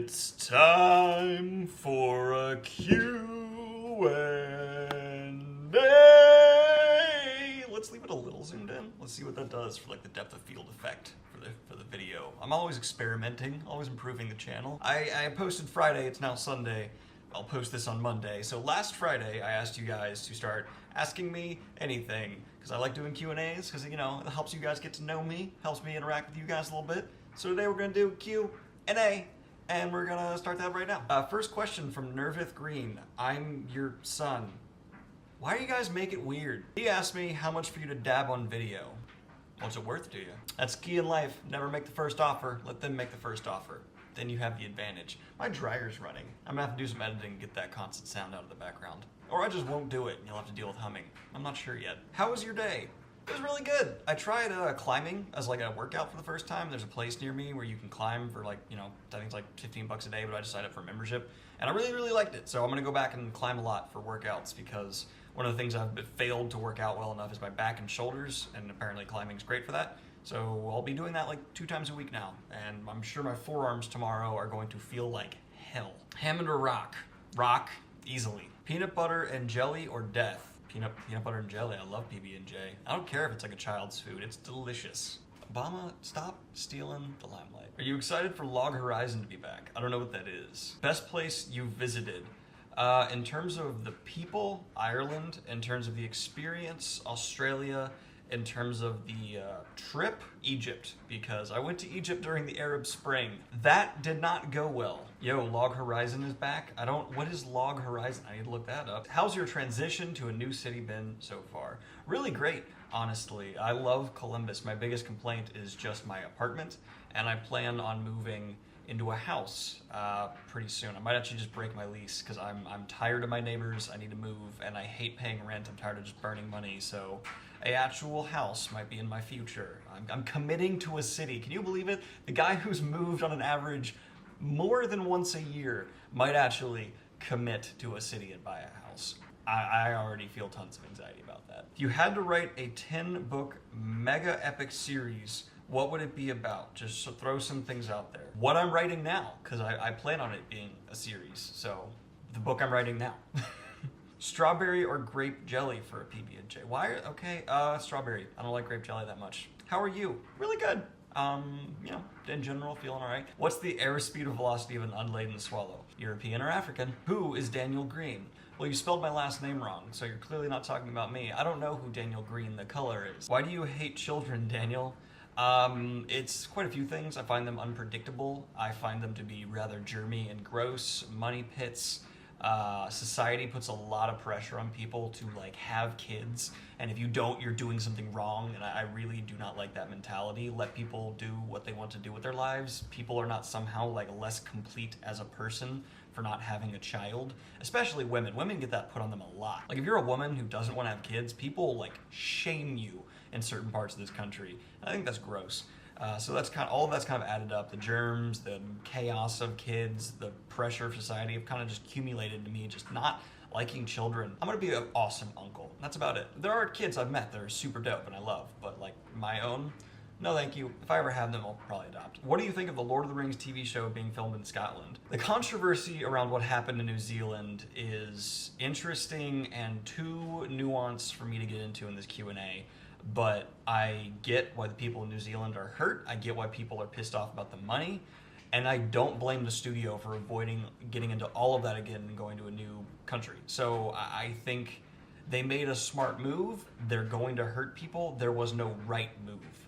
It's time for a Q&A. Let's leave it a little zoomed in. Let's see what that does for like the depth of field effect for the video. I'm always experimenting, always improving the channel. I posted Friday, it's now Sunday. I'll post this on Monday. So last Friday, I asked you guys to start asking me anything because I like doing Q&As because, you know, it helps you guys get to know me, helps me interact with you guys a little bit. So today we're gonna do Q&A and we're gonna start that right now. First question from Nervith Greene. I'm your son. Why do you guys make it weird? He asked me how much for you to dab on video. What's it worth to you? That's key in life. Never make the first offer. Let them make the first offer. Then you have the advantage. My dryer's running. I'm gonna have to do some editing and get that constant sound out of the background. Or I just won't do it and you'll have to deal with humming. I'm not sure yet. How was your day? It was really good. I tried climbing as like a workout for the first time. There's a place near me where you can climb for like, you know, I think it's like 15 bucks a day, but I just signed up for a membership. And I really, really liked it. So I'm gonna go back and climb a lot for workouts because one of the things I've failed to work out well enough is my back and shoulders, and apparently climbing's great for that. So I'll be doing that like 2 times a week now, and I'm sure my forearms tomorrow are going to feel like hell. Hammond or rock? Rock, easily. Peanut butter and jelly or death? Peanut butter and jelly. I love PB&J. I don't care if it's like a child's food. It's delicious. Obama, stop stealing the limelight. Are you excited for Log Horizon to be back? I don't know what that is. Best place you visited? In terms of the people, Ireland. In terms of the experience, Australia. In terms of the trip, Egypt, because I went to Egypt during the Arab Spring. That did not go well. Yo, Log Horizon is back. What is Log Horizon? I need to look that up. How's your transition to a new city been so far? Really great, honestly. I love Columbus. My biggest complaint is just my apartment, and I plan on moving into a house pretty soon. I might actually just break my lease because I'm tired of my neighbors. I need to move, and I hate paying rent. I'm tired of just burning money, so a actual house might be in my future. I'm committing to a city. Can you believe it? The guy who's moved on an average more than once a year might actually commit to a city and buy a house. I already feel tons of anxiety about that. If you had to write a 10-book mega epic series, what would it be about? Just throw some things out there. What I'm writing now, because I plan on it being a series. So the book I'm writing now. Strawberry or grape jelly for a PB&J? Why? Okay, strawberry. I don't like grape jelly that much. How are you? Really good. You know, in general, feeling all right. What's the airspeed or velocity of an unladen swallow? European or African? Who is Daniel Greene? Well, you spelled my last name wrong, so you're clearly not talking about me. I don't know who Daniel Greene, the color, is. Why do you hate children, Daniel? It's quite a few things. I find them unpredictable. I find them to be rather germy and gross, money pits. Society puts a lot of pressure on people to like have kids, and if you don't, you're doing something wrong, and I really do not like that mentality. Let people do what they want to do with their lives. People are not somehow like less complete as a person for not having a child, especially women. Women get that put on them a lot. Like if you're a woman who doesn't want to have kids, people like shame you in certain parts of this country. I think that's gross. So that's all of that's kind of added up. The germs, the chaos of kids, the pressure of society have kind of just accumulated to me just not liking children. I'm gonna be an awesome uncle. That's about it. There are kids I've met that are super dope and I love, but like my own, no thank you. If I ever have them, I'll probably adopt. What do you think of the Lord of the Rings TV show being filmed in Scotland? The controversy around what happened in New Zealand is interesting and too nuanced for me to get into in this Q&A. But I get why the people in New Zealand are hurt. I get why people are pissed off about the money. And I don't blame the studio for avoiding getting into all of that again and going to a new country. So I think they made a smart move. They're going to hurt people. There was no right move.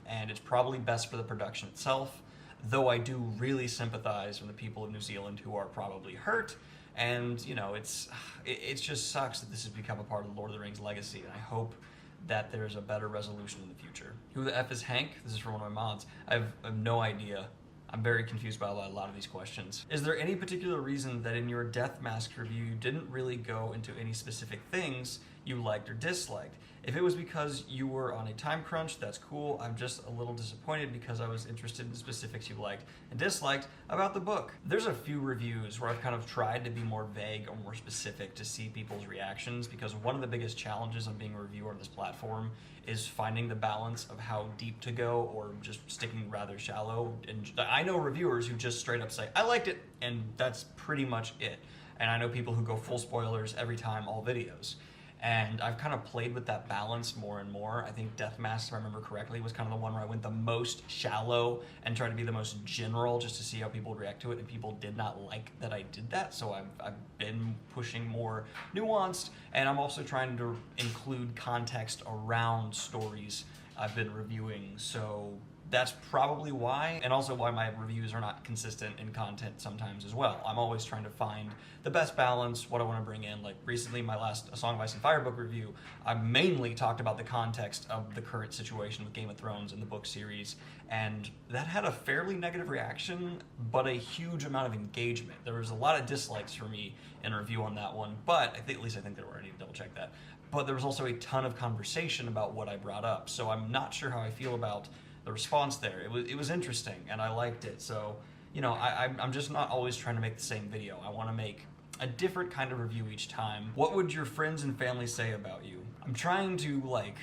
And it's probably best for the production itself. Though I do really sympathize with the people of New Zealand who are probably hurt. And, you know, it just sucks that this has become a part of the Lord of the Rings legacy. And I hope that there's a better resolution in the future. Who the F is Hank? This is from one of my mods. I have no idea. I'm very confused by a lot of these questions. Is there any particular reason that in your Death Mask review you didn't really go into any specific things? you liked or disliked. If it was because you were on a time crunch, that's cool. I'm just a little disappointed because I was interested in the specifics you liked and disliked about the book. There's a few reviews where I've kind of tried to be more vague or more specific to see people's reactions, because one of the biggest challenges of being a reviewer on this platform is finding the balance of how deep to go or just sticking rather shallow. And I know reviewers who just straight up say, I liked it, and that's pretty much it. And I know people who go full spoilers every time, all videos. And I've kind of played with that balance more and more. I think Death Mask, if I remember correctly, was kind of the one where I went the most shallow and tried to be the most general just to see how people would react to it, and people did not like that I did that, so I've been pushing more nuanced, and I'm also trying to include context around stories I've been reviewing, so that's probably why, and also why my reviews are not consistent in content sometimes as well. I'm always trying to find the best balance, what I want to bring in. Like recently, my last A Song of Ice and Fire book review, I mainly talked about the context of the current situation with Game of Thrones and the book series, and that had a fairly negative reaction, but a huge amount of engagement. There was a lot of dislikes for me in a review on that one, but I think there were. I need to double check that. But there was also a ton of conversation about what I brought up, so I'm not sure how I feel about the response there. It was interesting, and I liked it. So, you know, I'm just not always trying to make the same video. I want to make a different kind of review each time. What would your friends and family say about you? I'm trying to, like,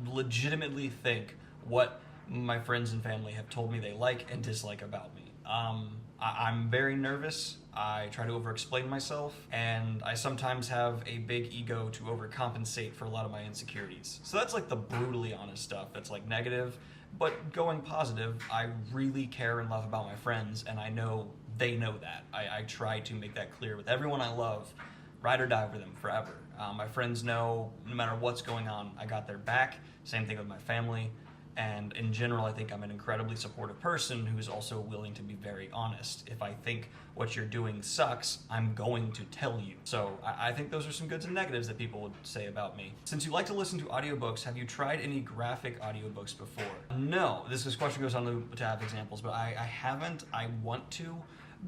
legitimately think what my friends and family have told me they like and dislike about me. I'm very nervous. I try to over-explain myself, and I sometimes have a big ego to overcompensate for a lot of my insecurities. So that's like the brutally honest stuff that's like negative. But going positive, I really care and love about my friends, and I know they know that. I try to make that clear with everyone I love, ride or die for them forever. My friends know no matter what's going on, I got their back. Same thing with my family. And in general, I think I'm an incredibly supportive person who's also willing to be very honest. If I think what you're doing sucks, I'm going to tell you. So I think those are some goods and negatives that people would say about me. Since you like to listen to audiobooks, have you tried any graphic audiobooks before? No, this question goes on to have examples, but I haven't. I want to,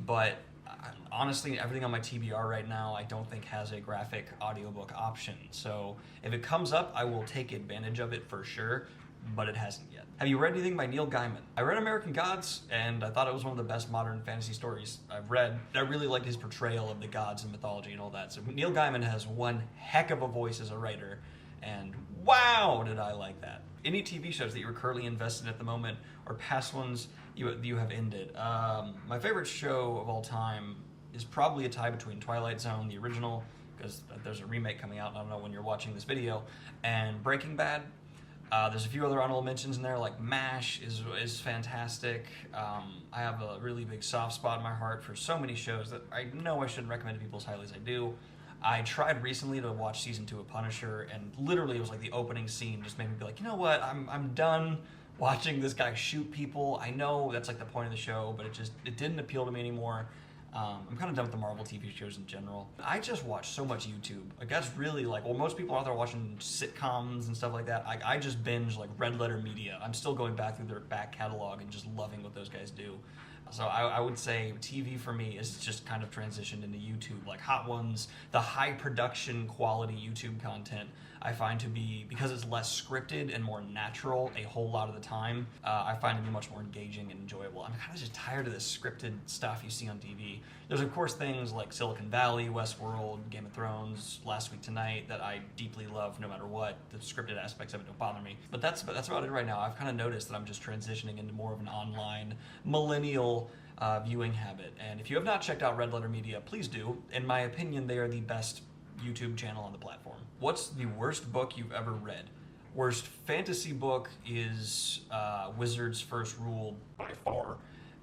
but honestly, everything on my TBR right now I don't think has a graphic audiobook option. So if it comes up, I will take advantage of it for sure, but it hasn't yet. Have you read anything by Neil Gaiman? I read American Gods, and I thought it was one of the best modern fantasy stories I've read. I really liked his portrayal of the gods and mythology and all that. So Neil Gaiman has one heck of a voice as a writer, and wow, did I like that. Any TV shows that you're currently invested in at the moment, or past ones you have ended? My favorite show of all time is probably a tie between Twilight Zone, the original, because there's a remake coming out, and I don't know when you're watching this video, and Breaking Bad. There's a few other honorable mentions in there, like MASH is fantastic. I have a really big soft spot in my heart for so many shows that I know I shouldn't recommend to people as highly as I do. I tried recently to watch season 2 of Punisher, and literally it was like the opening scene just made me be like, you know what, I'm done watching this guy shoot people. I know that's like the point of the show, but it didn't appeal to me anymore. I'm kind of done with the Marvel TV shows in general. I just watch so much YouTube. Like that's really like, well, most people out there watching sitcoms and stuff like that. I just binge like Red Letter Media. I'm still going back through their back catalog and just loving what those guys do. So I would say TV for me is just kind of transitioned into YouTube, like Hot Ones, the high production quality YouTube content I find to be, because it's less scripted and more natural a whole lot of the time, I find to be much more engaging and enjoyable. I'm kind of just tired of this scripted stuff you see on TV. There's of course things like Silicon Valley, Westworld, Game of Thrones, Last Week Tonight that I deeply love no matter what. The scripted aspects of it don't bother me. But that's about it right now. I've kind of noticed that I'm just transitioning into more of an online millennial viewing habit. And if you have not checked out Red Letter Media, please do. In my opinion, they are the best YouTube channel on the platform. What's the worst book you've ever read? Worst fantasy book is Wizard's First Rule by far.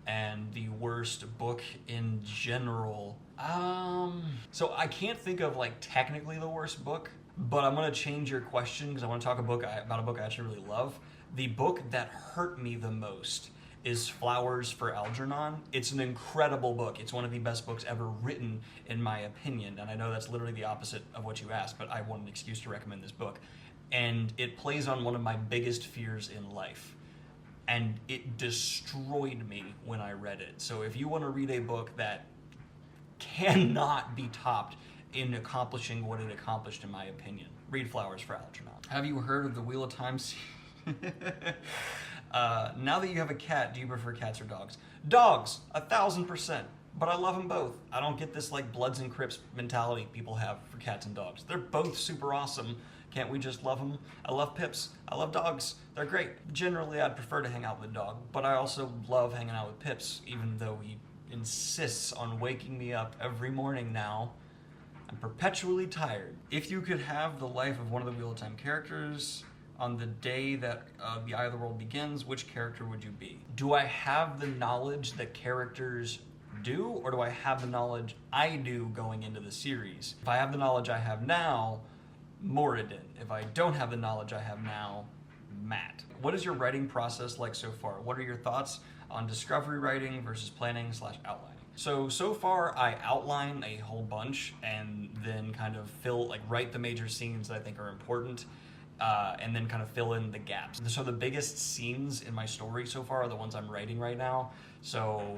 And the worst book in general, so I can't think of like technically the worst book, but I'm gonna change your question because I want to talk about a book I actually really love. The book that hurt me the most is Flowers for Algernon. It's an incredible book. It's one of the best books ever written, in my opinion. And I know that's literally the opposite of what you asked, but I want an excuse to recommend this book. And it plays on one of my biggest fears in life. And it destroyed me when I read it. So if you want to read a book that cannot be topped in accomplishing what it accomplished, in my opinion. Read Flowers for Algernon. Have you heard of the Wheel of Time? Now that you have a cat, do you prefer cats or dogs? Dogs, 1000%. But I love them both. I don't get this like Bloods and Crips mentality people have for cats and dogs. They're both super awesome. Can't we just love them? I love Pips. I love dogs. They're great. Generally, I'd prefer to hang out with a dog, but I also love hanging out with Pips, even though he insists on waking me up every morning now. I'm perpetually tired. If you could have the life of one of the Wheel of Time characters on the day that the Eye of the World begins, which character would you be? Do I have the knowledge that characters do, or do I have the knowledge I do going into the series? If I have the knowledge I have now, Moradin. If I don't have the knowledge I have now, Matt. What is your writing process like so far? What are your thoughts on discovery writing versus planning / outlining? So far I outline a whole bunch and then kind of write the major scenes that I think are important, and then kind of fill in the gaps. So the biggest scenes in my story so far are the ones I'm writing right now. So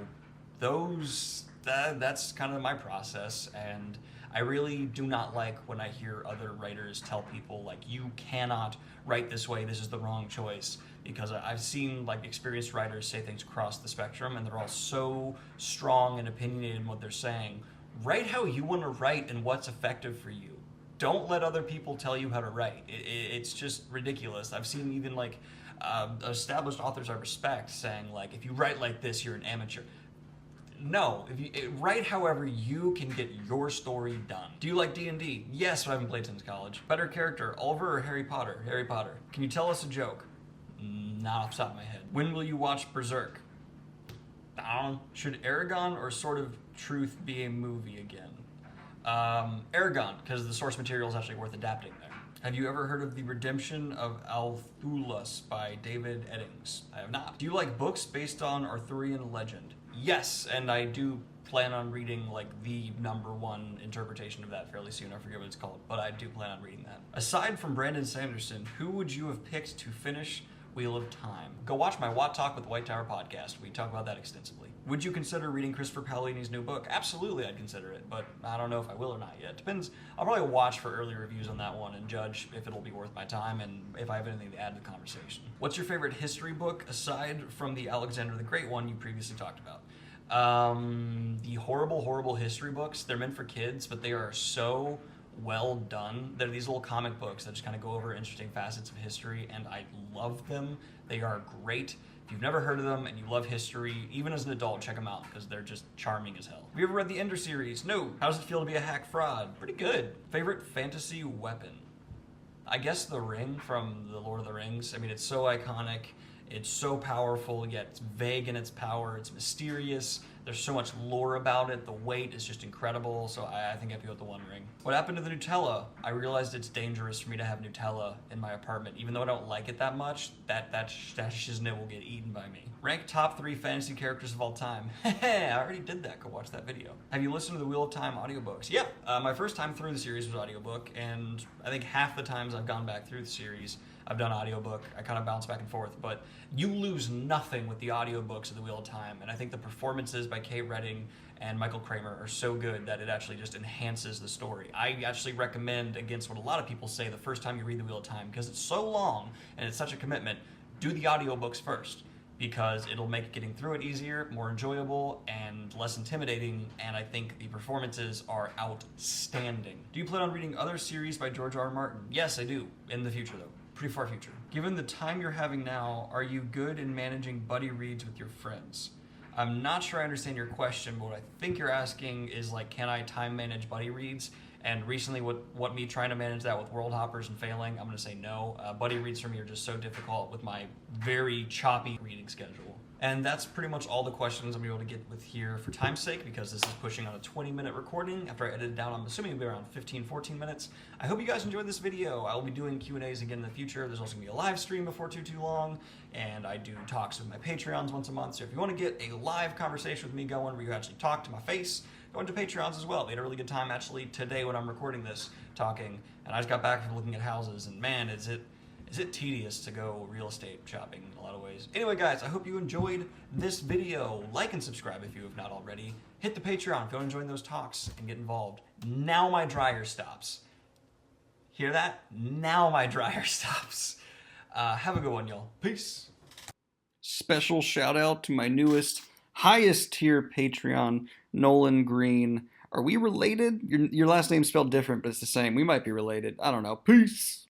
that's kind of my process, and I really do not like when I hear other writers tell people like, you cannot write this way, this is the wrong choice, because I've seen like experienced writers say things across the spectrum and they're all so strong and opinionated in what they're saying. Write how you want to write and what's effective for you. Don't let other people tell you how to write. It's just ridiculous. I've seen even like established authors I respect saying like, if you write like this, you're an amateur. No, if you write however you can get your story done. Do you like D&D? Yes, but I haven't played since college. Better character, Oliver or Harry Potter? Harry Potter. Can you tell us a joke? Not off the top of my head. When will you watch Berserk? I don't know. Should Aragon or Sword of Truth be a movie again? Aragon, because the source material is actually worth adapting there. Have you ever heard of The Redemption of Althulas by David Eddings? I have not. Do you like books based on Arthurian legend? Yes, and I do plan on reading like the #1 interpretation of that fairly soon. I forget what it's called, but I do plan on reading that. Aside from Brandon Sanderson, who would you have picked to finish Wheel of Time? Go watch my WoT Talk with the White Tower podcast. We talk about that extensively. Would you consider reading Christopher Paolini's new book? Absolutely, I'd consider it, but I don't know if I will or not yet. Depends. I'll probably watch for early reviews on that one and judge if it'll be worth my time and if I have anything to add to the conversation. What's your favorite history book aside from the Alexander the Great one you previously talked about? The horrible history books. They're meant for kids, but they are so well done. They're these little comic books that just kind of go over interesting facets of history, and I love them. They are great. If you've never heard of them and you love history, even as an adult, check them out because they're just charming as hell. Have you ever read the Ender series? No. How does it feel to be a hack fraud? Pretty good. Favorite fantasy weapon? I guess the ring from The Lord of the Rings. I mean, it's so iconic. It's so powerful, yet it's vague in its power. It's mysterious. There's so much lore about it. The weight is just incredible, so I think I'd go with the One Ring. What happened to the Nutella? I realized it's dangerous for me to have Nutella in my apartment. Even though I don't like it that much, that shiznit will get eaten by me. Rank top 3 fantasy characters of all time. I already did that. Go watch that video. Have you listened to the Wheel of Time audiobooks? Yeah. My first time through the series was audiobook, and I think half the times I've gone back through the series, I've done audiobook. I kind of bounce back and forth, but you lose nothing with the audiobooks of The Wheel of Time, and I think the performances by Kate Redding and Michael Kramer are so good that it actually just enhances the story. I actually recommend, against what a lot of people say the first time you read The Wheel of Time, because it's so long and it's such a commitment, do the audiobooks first, because it'll make getting through it easier, more enjoyable, and less intimidating, and I think the performances are outstanding. Do you plan on reading other series by George R. R. Martin? Yes, I do, in the future though. Pretty far future. Given the time you're having now, are you good in managing buddy reads with your friends? I'm not sure I understand your question, but what I think you're asking is like, can I time manage buddy reads? And recently, what me trying to manage that with world hoppers and failing, I'm gonna say no. Buddy reads for me are just so difficult with my very choppy reading schedule. And that's pretty much all the questions I'm gonna be able to get with here for time's sake, because this is pushing on a 20-minute recording. After I edit it down, I'm assuming it'll be around 15-14 minutes. I hope you guys enjoyed this video. I will be doing Q&As again in the future. There's also gonna be a live stream before too long, and I do talks with my Patreons once a month. So if you wanna get a live conversation with me going where you actually talk to my face, go into Patreons as well. We had a really good time actually today when I'm recording this, talking, and I just got back from looking at houses, and man, is it is it tedious to go real estate shopping in a lot of ways. Anyway, guys, I hope you enjoyed this video. Like and subscribe if you have not already. Hit the Patreon if you want to join those talks and get involved. Now my dryer stops. Hear that? Now my dryer stops. Have a good one, y'all. Peace. Special shout out to my newest, highest tier Patreon, Nolan Greene. Are we related? Your last name's spelled different, but it's the same. We might be related. I don't know. Peace.